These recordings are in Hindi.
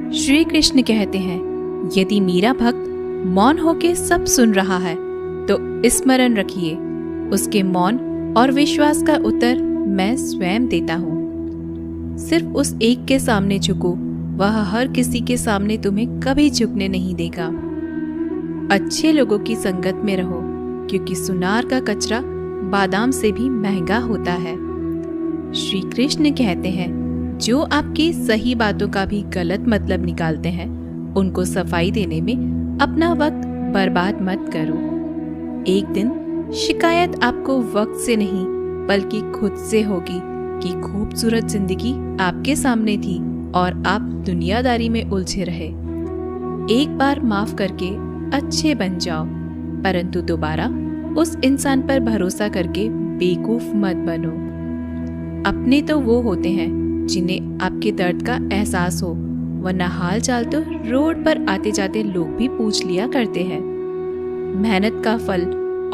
श्री कृष्ण कहते हैं, यदि मेरा भक्त मौन होके सब सुन रहा है तो स्मरण रखिए, उसके मौन और विश्वास का उत्तर मैं स्वयं देता हूँ। सिर्फ उस एक के सामने झुको, वह हर किसी के सामने तुम्हें कभी झुकने नहीं देगा। अच्छे लोगों की संगत में रहो, क्योंकि सुनार का कचरा बादाम से भी महंगा होता है। श्री कृष्ण कहते हैं, जो आपकी सही बातों का भी गलत मतलब निकालते हैं, उनको सफाई देने में अपना वक्त बर्बाद मत करो। एक दिन शिकायत आपको वक्त से नहीं बल्कि खुद से होगी कि खूबसूरत जिंदगी आपके सामने थी और आप दुनियादारी में उलझे रहे। एक बार माफ करके अच्छे बन जाओ, परंतु दोबारा उस इंसान पर भरोसा करके बेवकूफ मत बनो। अपने तो वो होते हैं जिन्हें आपके दर्द का एहसास हो, वरना हाल चाल तो रोड पर आते जाते लोग भी पूछ लिया करते हैं। मेहनत का फल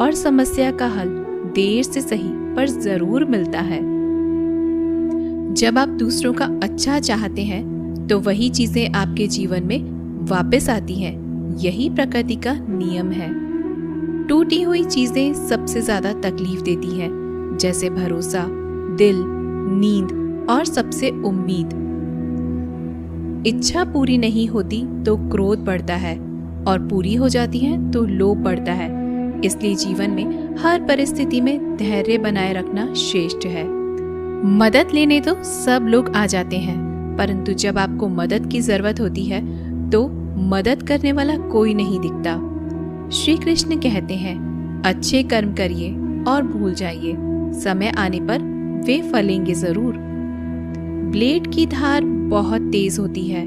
और समस्या का हल देर से सही पर जरूर मिलता है। जब आप दूसरों का अच्छा चाहते हैं तो वही चीजें आपके जीवन में वापस आती हैं। यही प्रकृति का नियम है। टूटी हुई चीजें सबसे ज्यादा तकलीफ देती हैं, जैसे भरोसा, दिल, नींद और सबसे उम्मीद। इच्छा पूरी नहीं होती तो क्रोध बढ़ता है, और पूरी हो जाती है तो लोभ बढ़ता है। इसलिए जीवन में हर परिस्थिति में धैर्य बनाए रखना श्रेष्ठ है। मदद लेने तो सब लोग आ जाते हैं, परंतु जब आपको मदद की जरूरत होती है तो मदद करने वाला कोई नहीं दिखता। श्री कृष्ण कहते हैं, अच्छे कर्म करिए और भूल जाइए, समय आने पर वे फलेंगे जरूर। ब्लेड की धार बहुत तेज होती है,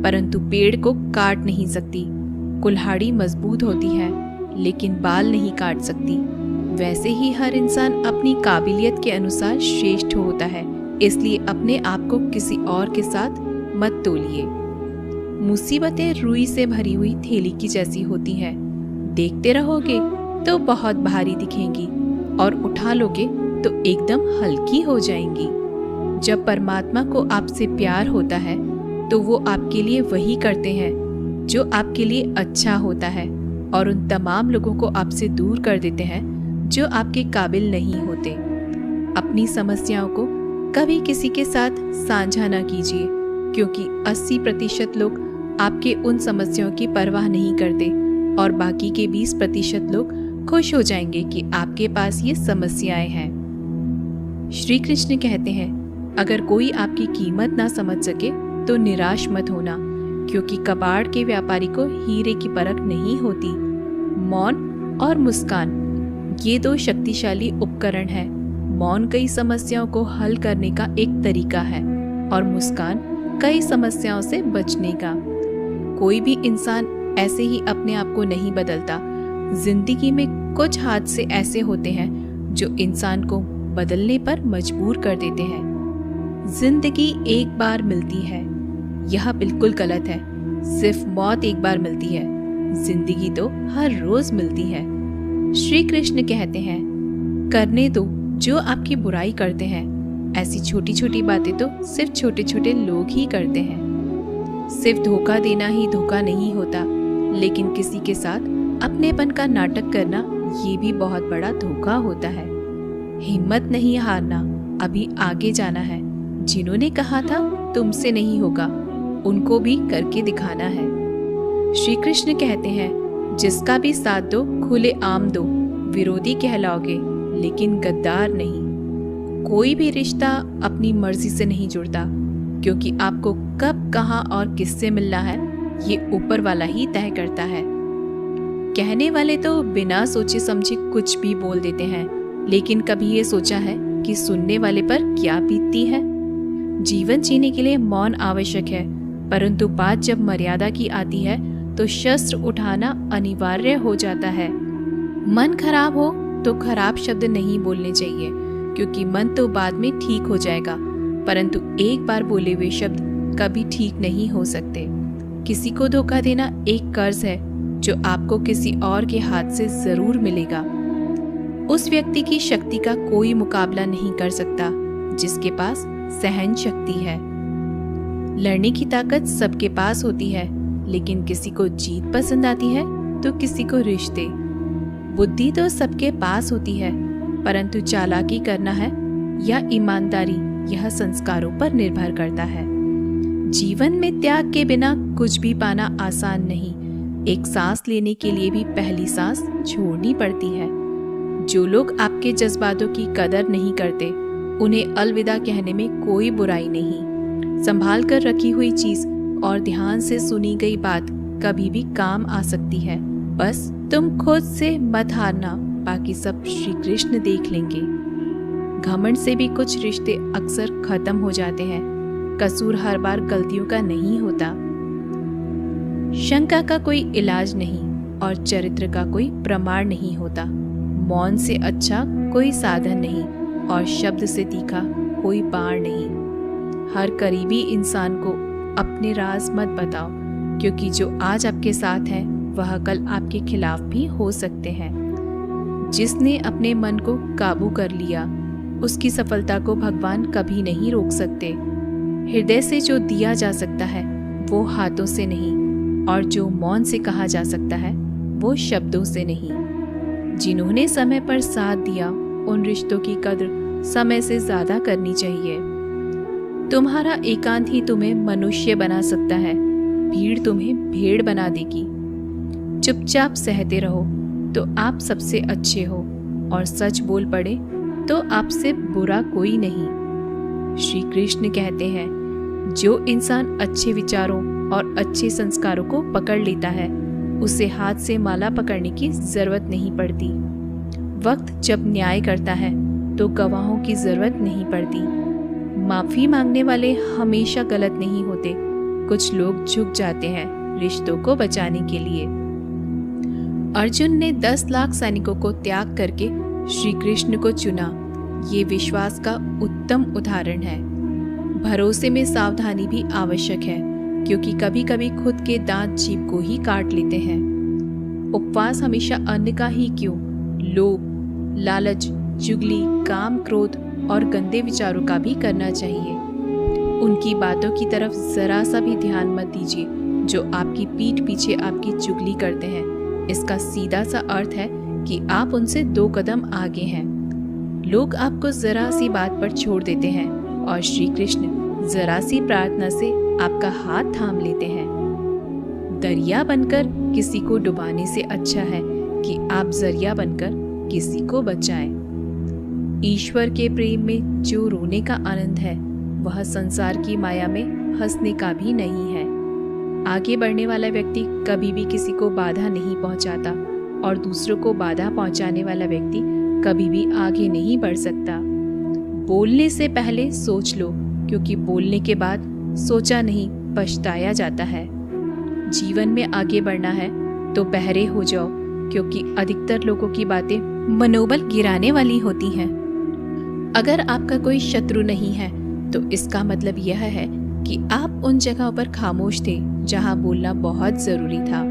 परंतु पेड़ को काट नहीं सकती। कुल्हाड़ी मजबूत होती है, लेकिन बाल नहीं काट सकती। वैसे ही हर इंसान अपनी काबिलियत के अनुसार श्रेष्ठ होता है, इसलिए अपने आप को किसी और के साथ मत तोलिए। मुसीबतें रुई से भरी हुई थैली की जैसी होती हैं। देखते रहोगे तो बहुत भारी दिखेंगी, और उठा लोगे तो एकदम हल्की हो जाएंगी। जब परमात्मा को आपसे प्यार होता है तो वो आपके लिए वही करते हैं जो आपके लिए अच्छा होता है, और उन तमाम लोगों को आपसे दूर कर देते हैं जो आपके काबिल नहीं होते। अपनी समस्याओं को कभी किसी के साथ साझा न कीजिए, क्योंकि 80% लोग आपके उन समस्याओं की परवाह नहीं करते, और बाकी के 20% लोग खुश हो जाएंगे कि आपके पास ये समस्याएं हैं। श्री कृष्ण कहते हैं, अगर कोई आपकी कीमत ना समझ सके तो निराश मत होना, क्योंकि कबाड़ के व्यापारी को हीरे की परख नहीं होती। मौन और मुस्कान, ये दो शक्तिशाली उपकरण हैं। मौन कई समस्याओं को हल करने का एक तरीका है, और मुस्कान कई समस्याओं से बचने का। कोई भी इंसान ऐसे ही अपने आप को नहीं बदलता। जिंदगी में कुछ हादसे ऐसे होते हैं जो इंसान को बदलने पर मजबूर कर देते हैं। जिंदगी एक बार मिलती है, यह बिल्कुल गलत है। सिर्फ मौत एक बार मिलती है, जिंदगी तो हर रोज मिलती है। श्री कृष्ण कहते हैं, करने दो जो आपकी बुराई करते हैं। ऐसी छोटी छोटी बातें तो सिर्फ छोटे छोटे लोग ही करते हैं। सिर्फ धोखा देना ही धोखा नहीं होता, लेकिन किसी के साथ अपनेपन का नाटक करना ये भी बहुत बड़ा धोखा होता है। हिम्मत नहीं हारना, अभी आगे जाना है। जिन्होंने कहा था तुमसे नहीं होगा, उनको भी करके दिखाना है। श्री कृष्ण कहते हैं, जिसका भी साथ दो खुले आम दो, विरोधी कहलाओगे लेकिन गद्दार नहीं। कोई भी रिश्ता अपनी मर्जी से नहीं जुड़ता, क्योंकि आपको कब, कहां और किससे मिलना है ये ऊपर वाला ही तय करता है। कहने वाले तो बिना सोचे समझे कुछ भी बोल देते हैं, लेकिन कभी ये सोचा है कि सुनने वाले पर क्या बीतती है। जीवन जीने के लिए मौन आवश्यक है, परंतु बात जब मर्यादा की आती है तो शस्त्र उठाना अनिवार्य हो जाता है। मन खराब हो तो खराब शब्द नहीं बोलने चाहिए, क्योंकि मन तो बाद में ठीक हो जाएगा, परंतु एक बार बोले हुए शब्द कभी ठीक नहीं हो सकते। किसी को धोखा देना एक कर्ज है जो आपको किसी और के हाथ से जरूर मिलेगा। उस व्यक्ति की शक्ति का कोई मुकाबला नहीं कर सकता जिसके पास सहन शक्ति है। लड़ने की ताकत सबके पास होती है, लेकिन किसी को जीत पसंद आती है तो किसी को रिश्ते। बुद्धि तो सबके पास होती है, परंतु चालाकी करना है या ईमानदारी, यह संस्कारों पर निर्भर करता है। जीवन में त्याग के बिना कुछ भी पाना आसान नहीं। एक सांस लेने के लिए भी पहली सांस छोड़नी पड़ती है। जो लोग आपके जज्बातों की कदर नहीं करते, उन्हें अलविदा कहने में कोई बुराई नहीं। संभाल कर रखी हुई चीज और ध्यान से सुनी गई बात कभी भी काम आ सकती है। बस तुम खुद से मत हारना, बाकी सब श्री कृष्ण देख लेंगे। घमंड से भी कुछ रिश्ते अक्सर खत्म हो जाते हैं। कसूर हर बार गलतियों का नहीं होता। शंका का कोई इलाज नहीं और चरित्र का कोई प्रमाण नहीं होता। मौन से अच्छा कोई साधन नहीं और शब्द से तीखा कोई बाण नहीं। हर करीबी इंसान को अपने राज मत बताओ, क्योंकि जो आज आपके साथ है वह कल आपके खिलाफ भी हो सकते हैं। जिसने अपने मन को काबू कर लिया, उसकी सफलता को भगवान कभी नहीं रोक सकते। हृदय से जो दिया जा सकता है वो हाथों से नहीं, और जो मौन से कहा जा सकता है वो शब्दों से नहीं। जिन्होंने समय पर साथ दिया, उन रिश्तों की कद्र समय से ज्यादा करनी चाहिए। तुम्हारा एकांत ही तुम्हें मनुष्य बना सकता है, भीड़ तुम्हें भेड़ बना देगी। चुपचाप सहते रहो तो आप सबसे अच्छे हो, और सच बोल पड़े तो आपसे बुरा कोई नहीं। श्री कृष्ण कहते हैं, जो इंसान अच्छे विचारों और अच्छे संस्कारों को पकड़ लेता है, उसे हाथ से माला पकड़ने की जरूरत नहीं पड़ती। वक्त जब न्याय करता है तो गवाहों की जरूरत नहीं पड़ती। माफी मांगने वाले हमेशा गलत नहीं होते। कुछ लोग झुक जाते हैं रिश्तों को बचाने के लिए। अर्जुन ने 10 लाख सैनिकों को त्याग करके श्री कृष्ण को चुना। ये विश्वास का उत्तम उदाहरण है। भरोसे में सावधानी भी आवश्यक है, क्योंकि कभी कभी खुद के दांत जीभ को ही काट लेते हैं। उपवास हमेशा अन्न का ही क्यों, लोभ, लालच, चुगली, काम, क्रोध और गंदे विचारों का भी करना चाहिए। उनकी बातों की तरफ जरा सा भी ध्यान मत दीजिए जो आपकी पीठ पीछे आपकी चुगली करते हैं। इसका सीधा सा अर्थ है कि आप उनसे 2 कदम आगे हैं। लोग आपको जरा सी बात पर छोड़ देते हैं और श्री कृष्ण जरा सी प्रार्थना से आपका हाथ थाम लेते हैं। दरिया बनकर किसी को डुबाने से अच्छा है कि आप जरिया बनकर किसी को बचाएं। ईश्वर के प्रेम में जो रोने का आनंद है, वह संसार की माया में हंसने का भी नहीं है। आगे बढ़ने वाला व्यक्ति कभी भी किसी को बाधा नहीं पहुंचाता, और दूसरों को बाधा पहुंचाने वाला व्यक्ति कभी भी आगे नहीं बढ़ सकता। बोलने से पहले सोच लो, क्योंकि बोलने के बाद सोचा नहीं पछताया जाता है। जीवन में आगे बढ़ना है तो बहरे हो जाओ, क्योंकि अधिकतर लोगों की बातें मनोबल गिराने वाली होती हैं। अगर आपका कोई शत्रु नहीं है तो इसका मतलब यह है कि आप उन जगहों पर खामोश थे जहां बोलना बहुत जरूरी था।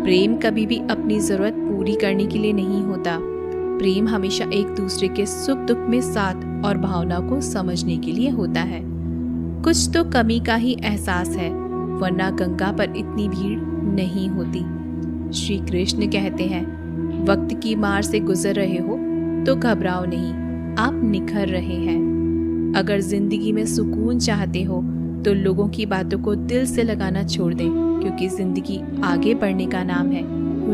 प्रेम कभी भी अपनी जरूरत पूरी करने के लिए नहीं होता। प्रेम हमेशा एक दूसरे के सुख दुख में साथ और भावनाओं को समझने के लिए होता है। कुछ तो कमी का ही एहसास है, वरना गंगा पर इतनी भीड़ नहीं होती। श्री कृष्ण कहते हैं, वक्त की मार से गुजर रहे हो तो घबराओ नहीं, आप निखर रहे हैं। अगर जिंदगी में सुकून चाहते हो तो लोगों की बातों को दिल से लगाना छोड़ दें, क्योंकि जिंदगी आगे बढ़ने का नाम है,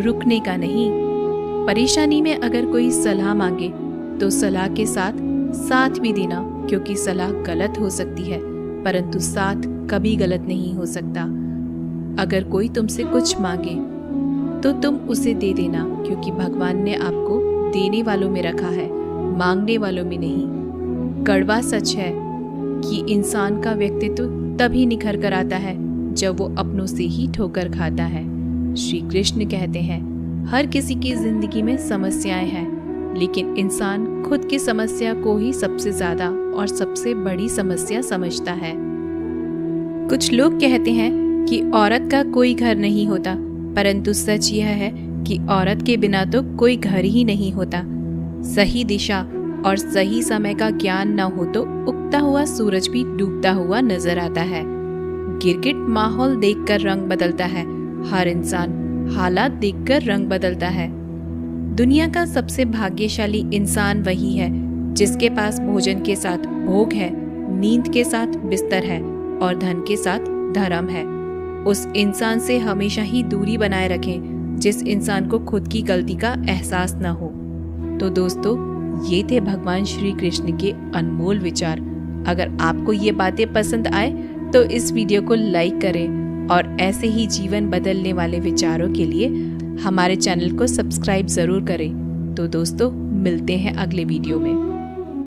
रुकने का नहीं। परेशानी में अगर कोई सलाह मांगे तो सलाह के साथ साथ भी देना, क्योंकि सलाह गलत हो सकती है परंतु साथ कभी गलत नहीं हो सकता। अगर कोई तुमसे कुछ मांगे तो तुम उसे दे देना, क्योंकि भगवान ने आपको देने वालों में रखा है, मांगने वालों में नहीं। कड़वा सच है कि इंसान का व्यक्तित्व तभी निखर कर आता है जब वो अपनों से ही ठोकर खाता है। श्री कृष्ण कहते हैं, हर किसी की जिंदगी में समस्याएं हैं, लेकिन इंसान खुद की समस्या को ही सबसे ज्यादा और सबसे बड़ी समस्या समझता है। कुछ लोग कहते हैं कि औरत का कोई घर नहीं होता, परंतु सच यह है कि औरत के बिना तो कोई घर ही नहीं होता। सही दिशा और सही समय का ज्ञान न हो तो उगता हुआ सूरज भी डूबता हुआ नजर आता है। गिरगिट माहौल देखकर रंग बदलता है, हर इंसान हालात देखकर रंग बदलता है। दुनिया का सबसे भाग्यशाली इंसान वही है जिसके पास भोजन के साथ भोग है, नींद के साथ बिस्तर है और धन के साथ धर्म है। उस इंसान से हमेशा ही दूरी बनाए रखें जिस इंसान को खुद की गलती का एहसास न हो। तो दोस्तों, ये थे भगवान श्री कृष्ण के अनमोल विचार। अगर आपको ये बातें पसंद आए तो इस वीडियो को लाइक करें और ऐसे ही जीवन बदलने वाले विचारों के लिए हमारे चैनल को सब्सक्राइब ज़रूर करें। तो दोस्तों, मिलते हैं अगले वीडियो में।